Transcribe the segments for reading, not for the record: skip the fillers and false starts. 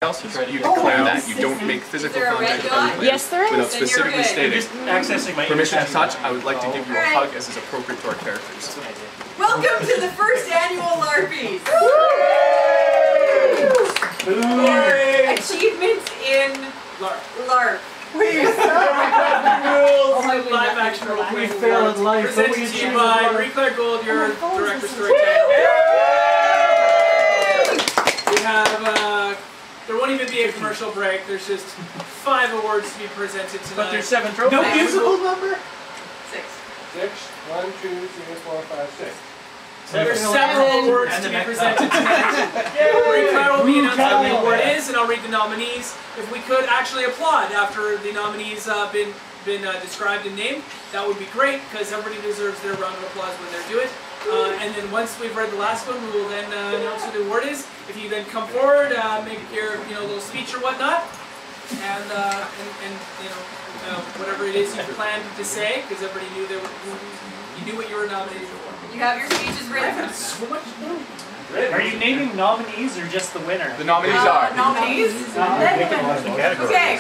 else, you declare that you don't make physical contact with other players without specifically stating permission to touch. I would like to give you a hug as is appropriate to our characters. Welcome to the first annual Larpies! For achievements in LARP. Please! Live action role We playing failed in life, but we presented to you achieved by it. Reclaire Gold, your director storytelling. We have, there won't even be a commercial break, there's just 5 awards to be presented tonight. But there's 7 trophies. No musical number? 6. 6. 1, 2, 3, 4, 5, 6. There's several awards to be presented tonight. Reclaire will be announcing what the award is, and I'll read the nominees. If we could actually applaud after the nominees been described and named, that would be great, because everybody deserves their round of applause when they do it. And then once we've read the last one, we will then announce who the award is. If you then come forward, make your little speech or whatnot, and whatever it is you planned to say, because everybody knew you knew what you were nominated for. You have your speeches written. So much Are you naming nominees or just the winner? The nominees are. Nominees? Okay. Okay.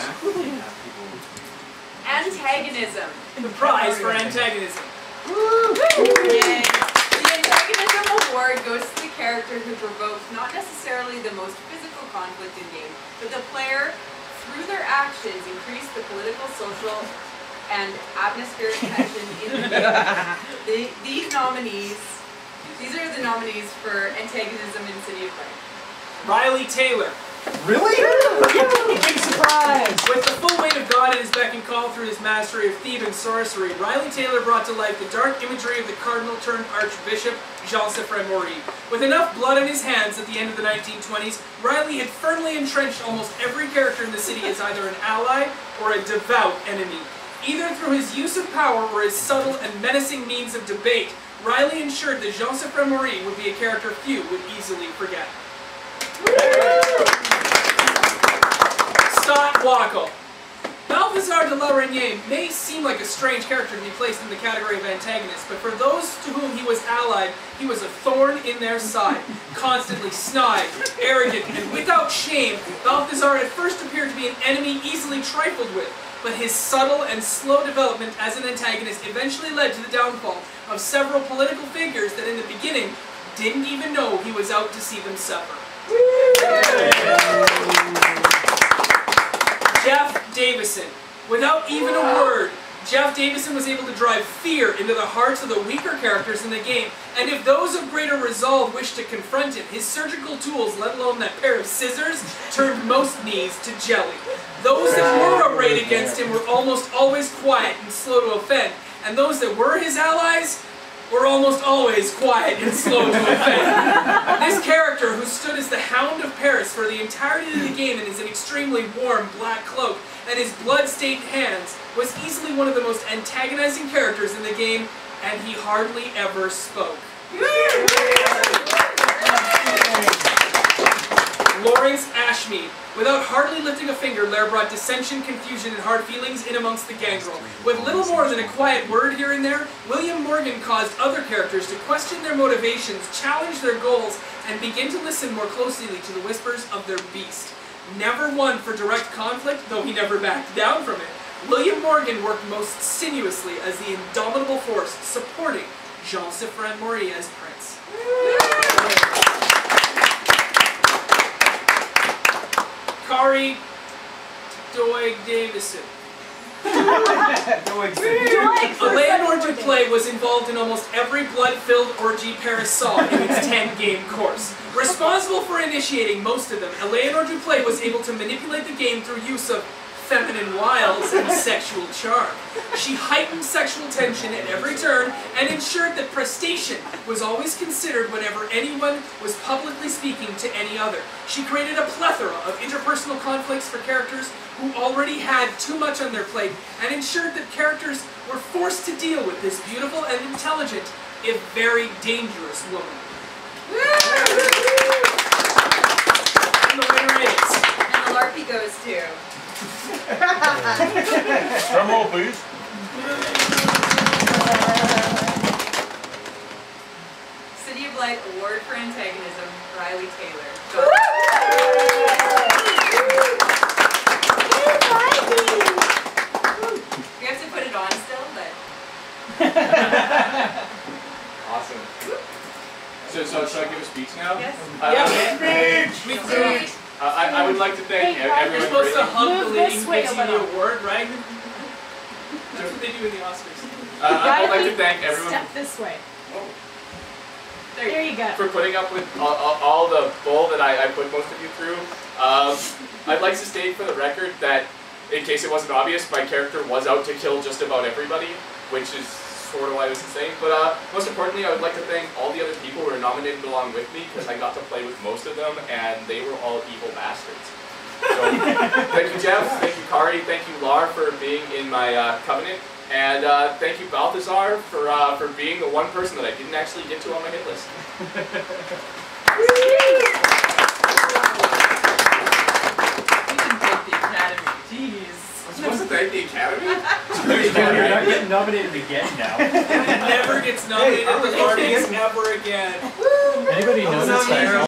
Antagonism. The prize for antagonism. Yay. The Antagonism Award goes to the character who provokes not necessarily the most physical conflict in game, but the player, through their actions, increase the political, social, and atmospheric tension in the game. These are the nominees for Antagonism in City of Light. Riley Taylor. Really? Big surprise! With the full weight of God at his beck and call through his mastery of thieving and sorcery, Riley Taylor brought to life the dark imagery of the cardinal-turned-archbishop, Jean-Seffre Maury. With enough blood on his hands at the end of the 1920s, Riley had firmly entrenched almost every character in the city as either an ally or a devout enemy. Either through his use of power or his subtle and menacing means of debate, Riley ensured that Jean-Seffre Maury would be a character few would easily forget. Scott Wackle. Balthazar de la Reynier may seem like a strange character to be placed in the category of antagonist, but for those to whom he was allied, he was a thorn in their side. Constantly snide, arrogant, and without shame, Balthazar at first appeared to be an enemy easily trifled with, but his subtle and slow development as an antagonist eventually led to the downfall of several political figures that in the beginning didn't even know he was out to see them suffer. Jeff Davison. Without even a word, Jeff Davison was able to drive fear into the hearts of the weaker characters in the game, and if those of greater resolve wished to confront him, his surgical tools, let alone that pair of scissors, turned most knees to jelly. Those that were arrayed against him were almost always quiet and slow to offend, and those that were his allies were almost always quiet and slow to offend. This character, who stood as the Hound of Paris for the entirety of the game in his extremely warm black cloak and his blood-stained hands, was easily one of the most antagonizing characters in the game, and he hardly ever spoke. Lawrence Ashmead. Without hardly lifting a finger, Lair brought dissension, confusion, and hard feelings in amongst the gangrel. With little more than a quiet word here and there, William Morgan caused other characters to question their motivations, challenge their goals, and begin to listen more closely to the whispers of their beast. Never one for direct conflict, though he never backed down from it, William Morgan worked most sinuously as the indomitable force supporting Jean-Seffre Maury as Prince. Kari Doig Davison. Eleanor Duplay was involved in almost every blood-filled orgy Paris saw in its 10-game course. Responsible for initiating most of them, Eleanor Duplay was able to manipulate the game through use of feminine wiles and sexual charm. She heightened sexual tension at every turn and ensured that prestation was always considered whenever anyone was publicly speaking to any other. She created a plethora of interpersonal conflicts for characters who already had too much on their plate and ensured that characters were forced to deal with this beautiful and intelligent, if very dangerous woman. And the winner is... And the Larpie goes to... Drum roll, please. City of Light Award for Antagonism, Riley Taylor. now? Yes. I would like to thank You're everyone supposed to greatly. hug the lady this who way gives a you the little. award, right? That's what they do in the Oscars. I would like to thank everyone Step this way. There you go. for putting up with all the bull that I put most of you through. I'd like to state for the record that, in case it wasn't obvious, my character was out to kill just about everybody, which is sort of why I was insane. But most importantly, I would like to thank all the other people who were nominated along with me, because I got to play with most of them, and they were all evil bastards. So, thank you, Jeff. Thank you, Kari. Thank you, Lar, for being in my covenant. And thank you, Balthazar, for being the one person that I didn't actually get to on my hit list. I'm supposed to thank the Academy? You're not getting nominated again now. It never gets nominated with Larpie ever again. Anybody notice that?